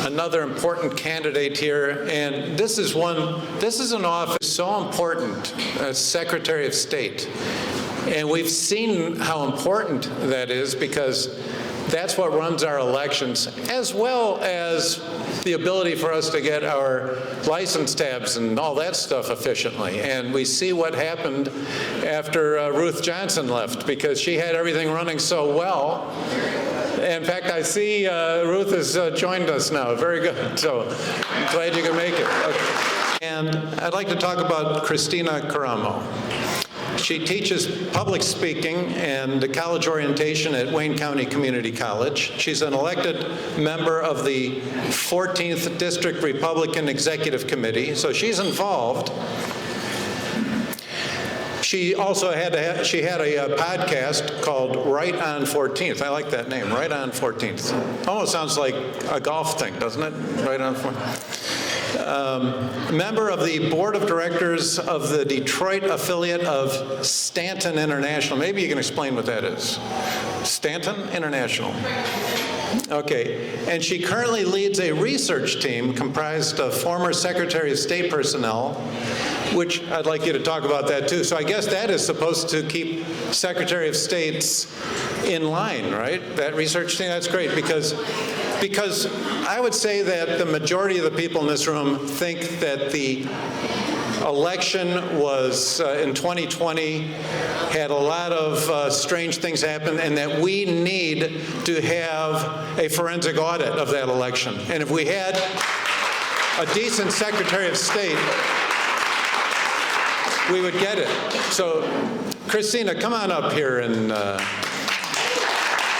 another important candidate here, and this is an office so important as Secretary of State. And we've seen how important that is because that's what runs our elections, as well as the ability for us to get our license tabs and all that stuff efficiently. And we see what happened after Ruth Johnson left, because she had everything running so well. In fact, I see Ruth has joined us now. Very good. So I'm glad you can make it. Okay. And I'd like to talk about Kristina Karamo. She teaches public speaking and college orientation at Wayne County Community College. She's an elected member of the 14th District Republican Executive Committee, so she's involved. She also had a podcast called Right on 14th. I like that name, Right on 14th. Almost sounds like a golf thing, doesn't it? Right on 14th. Member of the board of directors of the Detroit affiliate of Stanton International. Maybe you can explain what that is. Stanton International. Okay, and she currently leads a research team comprised of former Secretary of State personnel, which I'd like you to talk about that too. So I guess that is supposed to keep Secretary of States in line, right? That research team, that's great, because I would say that the majority of the people in this room think that the election was in 2020, had a lot of strange things happen, and that we need to have a forensic audit of that election. And if we had a decent Secretary of State, we would get it. So, Kristina, come on up here and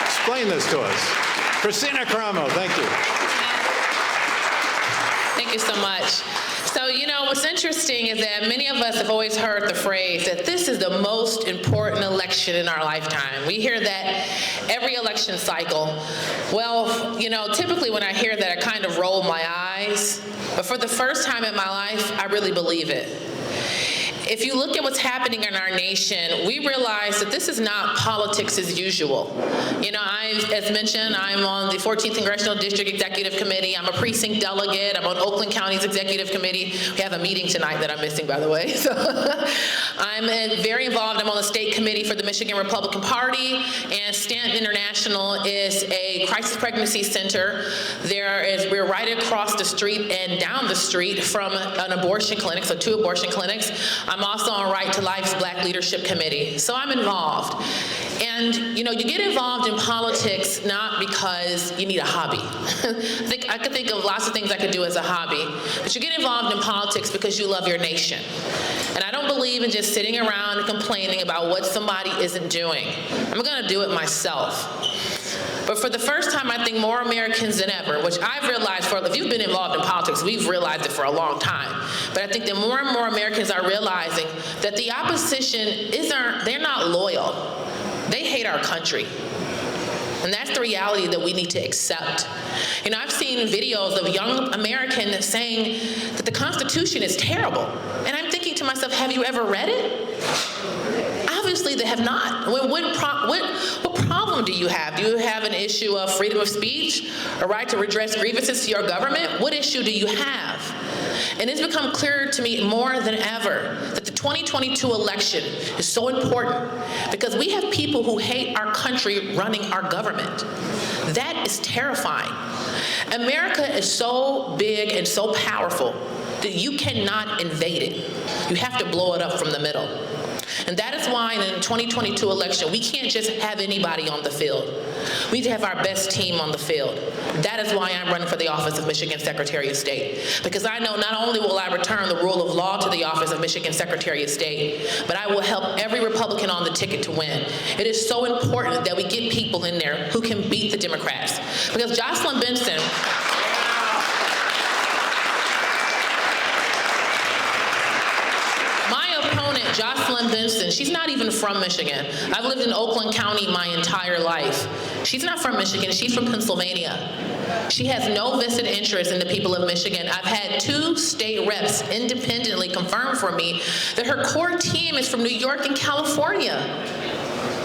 explain this to us. Kristina Karamo, thank you. Thank you so much. So, you know, what's interesting is that many of us have always heard the phrase that this is the most important election in our lifetime. We hear that every election cycle. Well, you know, typically when I hear that, I kind of roll my eyes. But for the first time in my life, I really believe it. If you look at what's happening in our nation, we realize that this is not politics as usual. You know, as mentioned, I'm on the 14th Congressional District Executive Committee. I'm a precinct delegate. I'm on Oakland County's Executive Committee. We have a meeting tonight that I'm missing, by the way. So I'm very involved. I'm on the state committee for the Michigan Republican Party, and Stanton International is a crisis pregnancy center. We're right across the street and down the street from an abortion clinic, so 2 abortion clinics. I'm also on Right to Life's Black Leadership Committee, so I'm involved. And you know, you get involved in politics not because you need a hobby. I could think of lots of things I could do as a hobby, but you get involved in politics because you love your nation. And I don't believe in just sitting around and complaining about what somebody isn't doing. I'm gonna do it myself. But for the first time, I think more Americans than ever, which I've realized if you've been involved in politics, we've realized it for a long time. But I think that more and more Americans are realizing that the opposition they're not loyal. They hate our country. And that's the reality that we need to accept. You know, I've seen videos of young Americans saying that the Constitution is terrible. And I'm thinking to myself, have you ever read it? Obviously, they have not. What problem do you have? Do you have an issue of freedom of speech, a right to redress grievances to your government? What issue do you have? And it's become clearer to me more than ever that the 2022 election is so important because we have people who hate our country running our government. That is terrifying. America is so big and so powerful that you cannot invade it. You have to blow it up from the middle. And that is why in the 2022 election, we can't just have anybody on the field. We need to have our best team on the field. That is why I'm running for the office of Michigan Secretary of State. Because I know not only will I return the rule of law to the office of Michigan Secretary of State, but I will help every Republican on the ticket to win. It is so important that we get people in there who can beat the Democrats. Because Jocelyn Benson, Jocelyn Benson, she's not even from Michigan. I've lived in Oakland County my entire life. She's not from Michigan, she's from Pennsylvania. She has no vested interest in the people of Michigan. I've had 2 state reps independently confirm for me that her core team is from New York and California.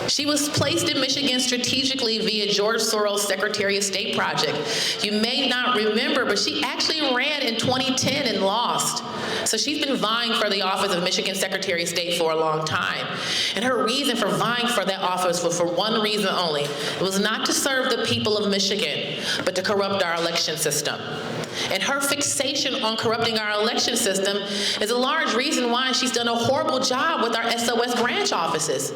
She was placed in Michigan strategically via George Soros' Secretary of State project. You may not remember, but she actually ran in 2010 and lost. So she's been vying for the office of Michigan Secretary of State for a long time. And her reason for vying for that office was for one reason only. It was not to serve the people of Michigan, but to corrupt our election system. And her fixation on corrupting our election system is a large reason why she's done a horrible job with our SOS branch offices.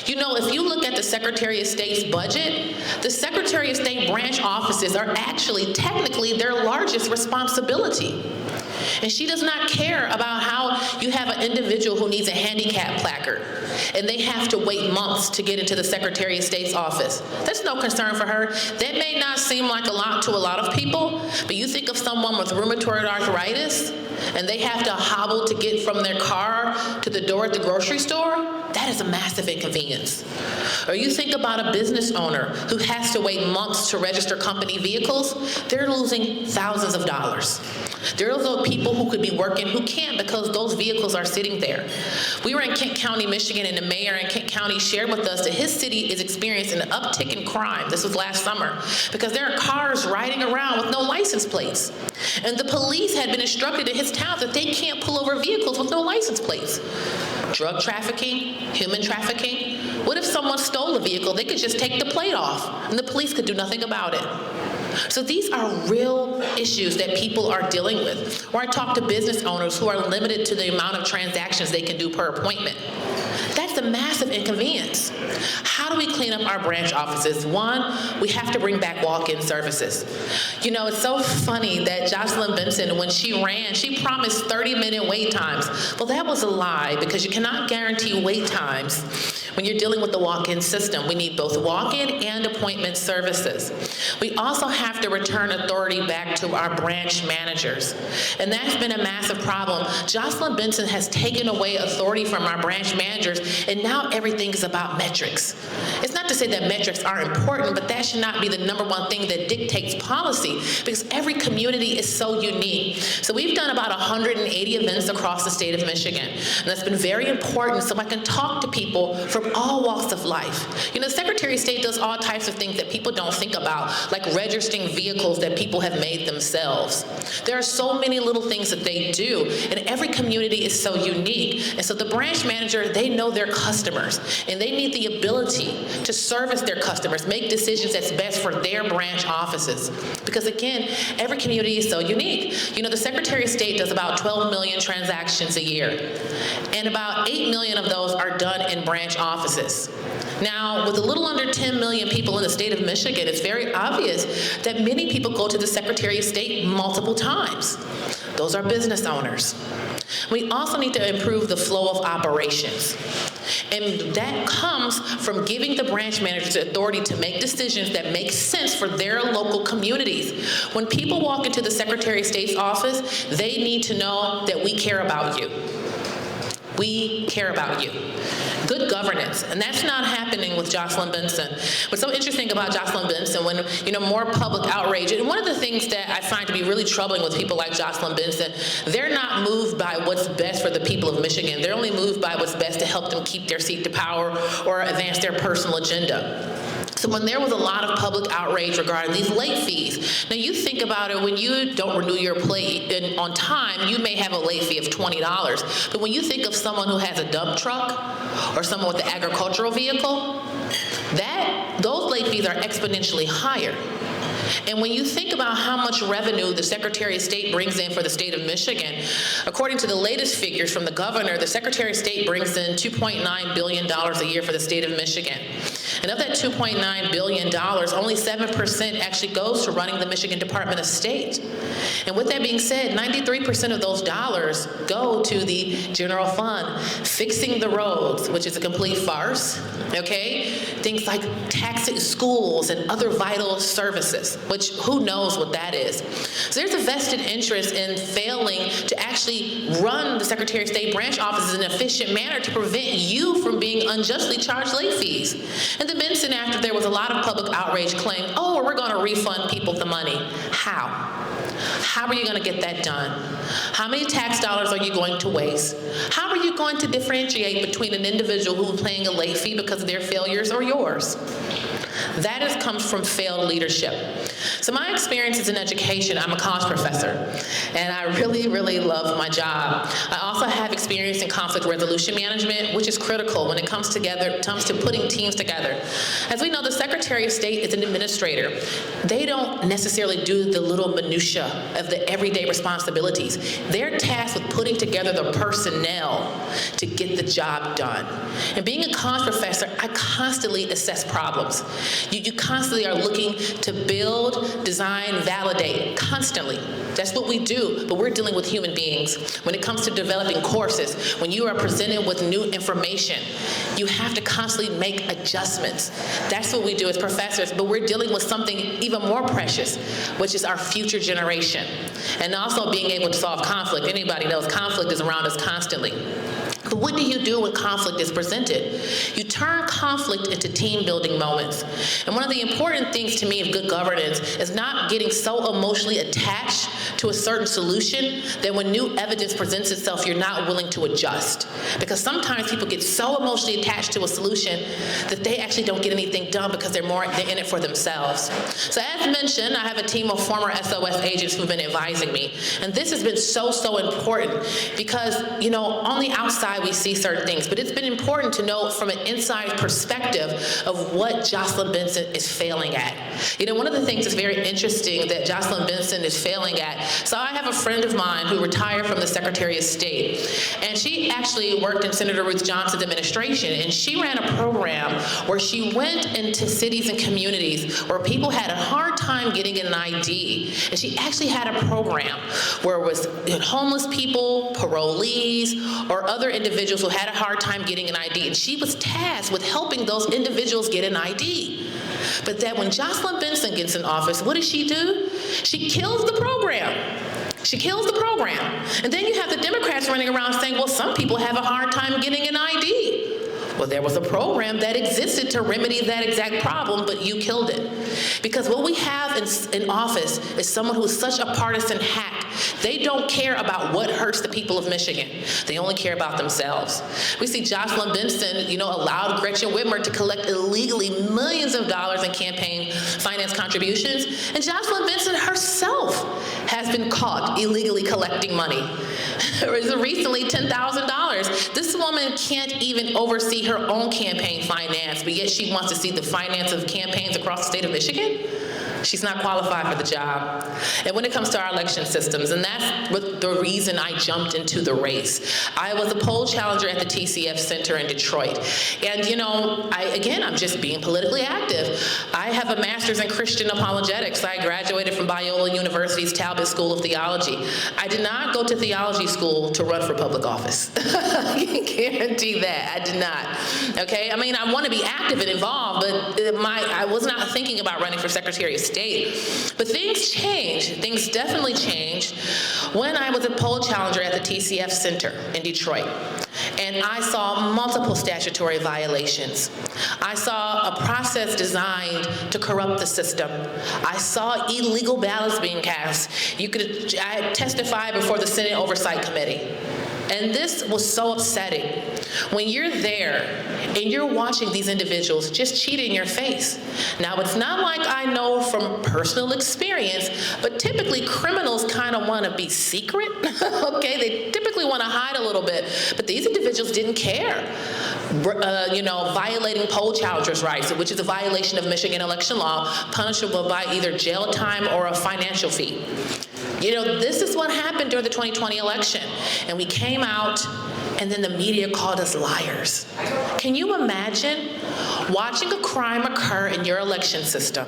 You know, if you look at the Secretary of State's budget, the Secretary of State branch offices are actually technically their largest responsibility. And she does not care about how you have an individual who needs a handicap placard and they have to wait months to get into the Secretary of State's office. That's no concern for her. That may not seem like a lot to a lot of people, but you think of someone with rheumatoid arthritis and they have to hobble to get from their car to the door at the grocery store, that is a massive inconvenience. Or you think about a business owner who has to wait months to register company vehicles, they're losing thousands of dollars. There are those people who could be working who can't because those vehicles are sitting there. We were in Kent County, Michigan, and the mayor in Kent County shared with us that his city is experiencing an uptick in crime. This was last summer because there are cars riding around with no license plates. And the police had been instructed in his town that they can't pull over vehicles with no license plates. Drug trafficking, human trafficking. What if someone stole a vehicle? They could just take the plate off and the police could do nothing about it. So these are real issues that people are dealing with. Or I talk to business owners who are limited to the amount of transactions they can do per appointment. That's a massive inconvenience. How do we clean up our branch offices? One, we have to bring back walk-in services. You know, it's so funny that Jocelyn Benson, when she ran, she promised 30-minute wait times. Well, that was a lie because you cannot guarantee wait times when you're dealing with the walk-in system. We need both walk-in and appointment services. We also have to return authority back to our branch managers. And that's been a massive problem. Jocelyn Benson has taken away authority from our branch managers, and now everything is about metrics. It's not to say that metrics are important, but that should not be the number one thing that dictates policy, because every community is so unique. So we've done about 180 events across the state of Michigan, and that's been very important so I can talk to people from all walks of life. You know, the Secretary of State does all types of things that people don't think about, like registering vehicles that people have made themselves. There are so many little things that they do, and every community is so unique. And so the branch manager, they know their customers, and they need the ability to service their customers, make decisions that's best for their branch offices. Because again, every community is so unique. You know, the Secretary of State does about 12 million transactions a year, and about 8 million of those are done in branch offices. Now, with a little under 10 million people in the state of Michigan, it's very obvious that many people go to the Secretary of State multiple times. Those are business owners. We also need to improve the flow of operations. And that comes from giving the branch managers the authority to make decisions that make sense for their local communities. When people walk into the Secretary of State's office, they need to know that we care about you. We care about you. Good governance, and that's not happening with Jocelyn Benson. What's so interesting about Jocelyn Benson, when, you know, more public outrage, and one of the things that I find to be really troubling with people like Jocelyn Benson, they're not moved by what's best for the people of Michigan. They're only moved by what's best to help them keep their seat to power or advance their personal agenda. So when there was a lot of public outrage regarding these late fees, now you think about it, when you don't renew your plate on time, you may have a late fee of $20. But when you think of someone who has a dump truck or someone with an agricultural vehicle, those late fees are exponentially higher. And when you think about how much revenue the Secretary of State brings in for the state of Michigan, according to the latest figures from the governor, the Secretary of State brings in $2.9 billion a year for the state of Michigan. And of that $2.9 billion, only 7% actually goes to running the Michigan Department of State. And with that being said, 93% of those dollars go to the general fund, fixing the roads, which is a complete farce, okay? Things like taxing schools and other vital services. interest, which who knows what that is. So there's a vested interest in failing to actually run the Secretary of State branch offices in an efficient manner to prevent you from being unjustly charged late fees. And the Benson, after there was a lot of public outrage, claimed, oh, we're going to refund people the money. How? How are you going to get that done? How many tax dollars are you going to waste? How are you going to differentiate between an individual who is paying a late fee because of their failures or yours? That comes from failed leadership. So my experience is in education. I'm a college professor, and I really, really love my job. I also have experience in conflict resolution management, which is critical when it comes to putting teams together. As we know, the Secretary of State is an administrator. They don't necessarily do the little minutia of the everyday responsibilities. They're tasked with putting together the personnel to get the job done. And being a college professor, I constantly assess problems. You constantly are looking to build, design, validate, constantly. That's what we do, but we're dealing with human beings. When it comes to developing courses, when you are presented with new information, you have to constantly make adjustments. That's what we do as professors, but we're dealing with something even more precious, which is our future generation. And also being able to solve conflict. Anybody knows conflict is around us constantly. But what do you do when conflict is presented? You turn conflict into team-building moments. And one of the important things to me of good governance is not getting so emotionally attached to a certain solution that when new evidence presents itself, you're not willing to adjust. Because sometimes people get so emotionally attached to a solution that they actually don't get anything done because they're in it for themselves. So as mentioned, I have a team of former SOS agents who've been advising me. And this has been so, so important because, on the outside, we see certain things, but it's been important to know from an inside perspective of what Jocelyn Benson is failing at. One of the things that's very interesting that Jocelyn Benson is failing at, so I have a friend of mine who retired from the Secretary of State, and she actually worked in Senator Ruth Johnson's administration, and she ran a program where she went into cities and communities where people had a hard time getting an ID, and she actually had a program where it was homeless people, parolees, or other individuals who had a hard time getting an ID, and she was tasked with helping those individuals get an ID. But that when Jocelyn Benson gets in office, what does she do? She kills the program. She kills the program. And then you have the Democrats running around saying, well, some people have a hard time getting an ID. Well, there was a program that existed to remedy that exact problem, but you killed it. Because what we have in office is someone who is such a partisan hack. They don't care about what hurts the people of Michigan. They only care about themselves. We see Jocelyn Benson, allowed Gretchen Whitmer to collect illegally millions of dollars in campaign finance contributions, and Jocelyn Benson herself has been caught illegally collecting money. Recently, $10,000. This woman can't even oversee her own campaign finance, but yet she wants to see the finance of campaigns across the state of Michigan? She's not qualified for the job. And when it comes to our election systems, and that's the reason I jumped into the race. I was a poll challenger at the TCF Center in Detroit. And I'm just being politically active. I have a master's in Christian apologetics. I graduated from Biola University's Talbot School of Theology. I did not go to theology school to run for public office. I can guarantee that. I did not. Okay? I want to be active and involved, but I was not thinking about running for Secretary of State. But things changed. Things definitely changed when I was a poll challenger at the TCF Center in Detroit. And I saw multiple statutory violations. I saw a process designed to corrupt the system. I saw illegal ballots being cast. I testified before the Senate Oversight Committee. And this was so upsetting. When you're there and you're watching these individuals just cheat in your face. Now, it's not like I know from personal experience, but typically criminals kind of want to be secret, okay? They typically want to hide a little bit, but these individuals didn't care. Violating poll challengers' rights, which is a violation of Michigan election law, punishable by either jail time or a financial fee. This is what happened during the 2020 election. And we came out, and then the media called us liars. Can you imagine watching a crime occur in your election system,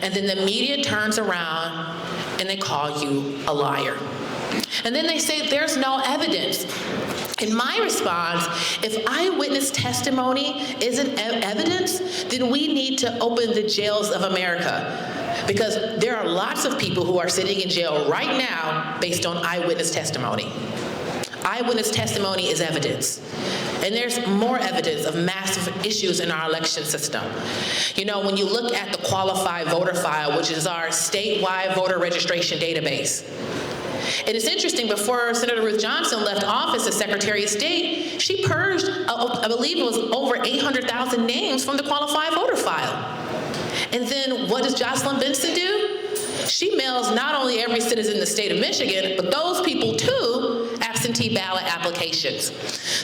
and then the media turns around and they call you a liar? And then they say there's no evidence. And my response, if eyewitness testimony isn't evidence, then we need to open the jails of America. Because there are lots of people who are sitting in jail right now based on eyewitness testimony. Eyewitness testimony is evidence. And there's more evidence of massive issues in our election system. You know, when you look at the qualified voter file, which is our statewide voter registration database, and it's interesting, before Senator Ruth Johnson left office as Secretary of State, she purged, I believe it was over 800,000 names from the qualified voter file. And then what does Jocelyn Benson do? She mails not only every citizen in the state of Michigan, but those people too, absentee ballot applications.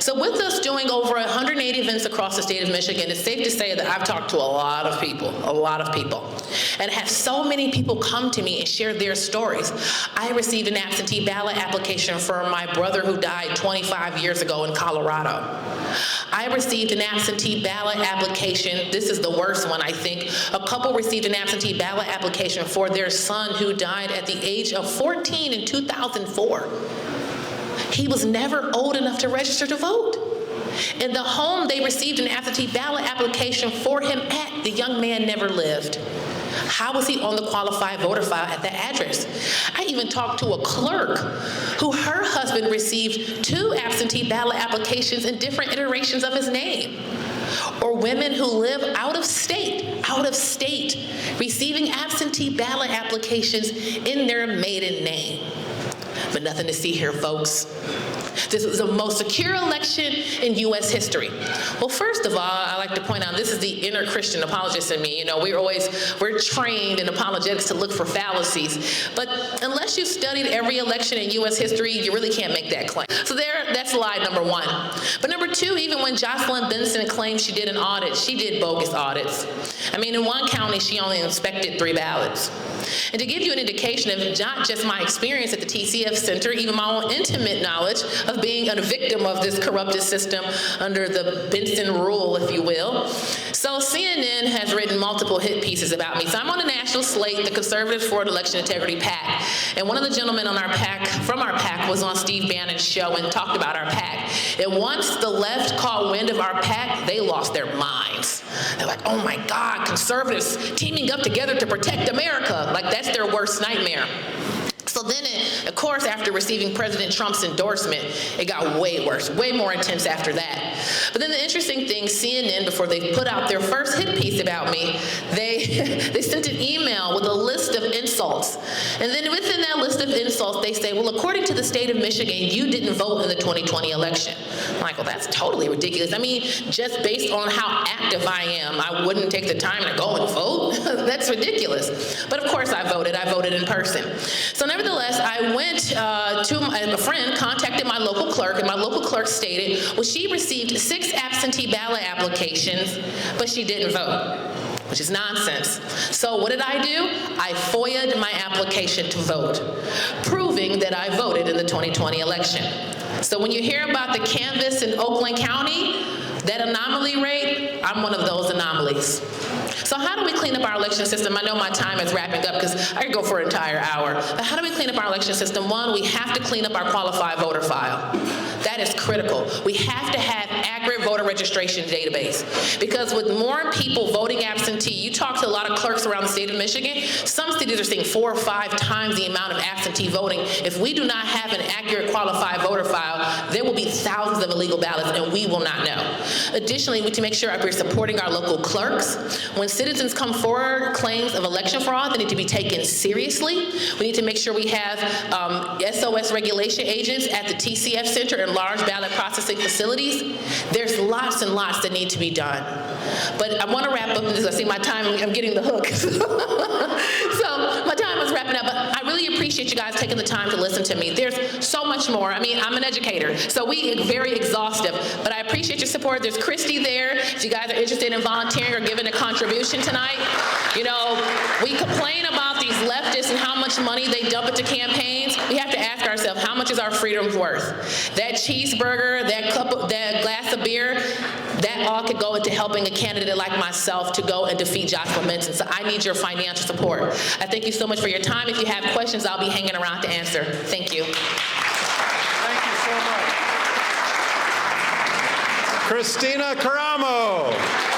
So with us doing over 180 events across the state of Michigan, it's safe to say that I've talked to a lot of people, and have so many people come to me and share their stories. I received an absentee ballot application for my brother who died 25 years ago in Colorado. I received an absentee ballot application, this is the worst one I think, a couple received an absentee ballot application for their son who died at the age of 14 in 2004. He was never old enough to register to vote. In the home they received an absentee ballot application for him at, the young man never lived. How was he on the qualified voter file at that address? I even talked to a clerk who her husband received 2 absentee ballot applications in different iterations of his name. Or women who live out of state, receiving absentee ballot applications in their maiden name. But nothing to see here, folks. This was the most secure election in U.S. history. Well, first of all, I like to point out, this is the inner Christian apologist in me. You know, we're trained in apologetics to look for fallacies. But unless you've studied every election in U.S. history, you really can't make that claim. So that's lie number 1. But number 2, even when Jocelyn Benson claimed she did an audit, she did bogus audits. I mean, in one county, she only inspected 3 ballots. And to give you an indication of not just my experience at the TCF Center, even my own intimate knowledge of being a victim of this corrupted system under the Benson rule, if you will. So CNN has written multiple hit pieces about me. So I'm on the national slate, the Conservatives for Election Integrity PAC. And one of the gentlemen on our PAC, from our PAC, was on Steve Bannon's show and talked about our PAC. And once the left caught wind of our PAC, they lost their minds. They're like, oh my God, conservatives teaming up together to protect America. Like, that's their worst nightmare. So then, of course, after receiving President Trump's endorsement, it got way worse, way more intense after that. But then the interesting thing, CNN, before they put out their first hit piece about me, they sent an email with a list of insults. And then within that list of insults, they say, well, according to the state of Michigan, you didn't vote in the 2020 election. I'm like, well, that's totally ridiculous. I mean, just based on how active I am, I wouldn't take the time to go and vote. That's ridiculous. But of course I voted in person. So nevertheless, I went to a friend, contacted my local clerk, and my local clerk stated, well, she received 6 absentee ballot applications, but she didn't vote, which is nonsense. So what did I do? I FOIA'd my application to vote, proving that I voted in the 2020 election. So when you hear about the canvass in Oakland County, that anomaly rate, I'm one of those anomalies. So how do we clean up our election system? I know my time is wrapping up because I could go for an entire hour. But how do we clean up our election system? 1, we have to clean up our qualified voter file. That is critical. We have to have accurate voter registration database. Because with more people voting absentee, you talk to a lot of clerks around the state of Michigan, some cities are seeing 4 or 5 times the amount of absentee voting. If we do not have an accurate qualified voter file, there will be thousands of illegal ballots and we will not know. Additionally, we need to make sure we're supporting our local clerks. When citizens come forward claims of election fraud, they need to be taken seriously. We need to make sure we have SOS regulation agents at the TCF Center and large ballot processing facilities. There's lots and lots that need to be done. But I want to wrap up because I see my time, I'm getting the hook. So my time is wrapping up, but I really appreciate you guys taking the time to listen to me. There's so much more. I mean, I'm an educator, so we are very exhaustive, but I appreciate your support. There's Christy there. If you guys are interested in volunteering or giving a contribution tonight, you know, we complain about these leftists and how much money they dump into campaigns. We have to ask ourselves, how much is our freedom worth? That cheeseburger, that glass of beer, that all could go into helping a candidate like myself to go and defeat Jocelyn Benson. So I need your financial support. I thank you so much for your time. If you have questions, I'll be hanging around to answer. Thank you. Thank you so much. Kristina Karamo.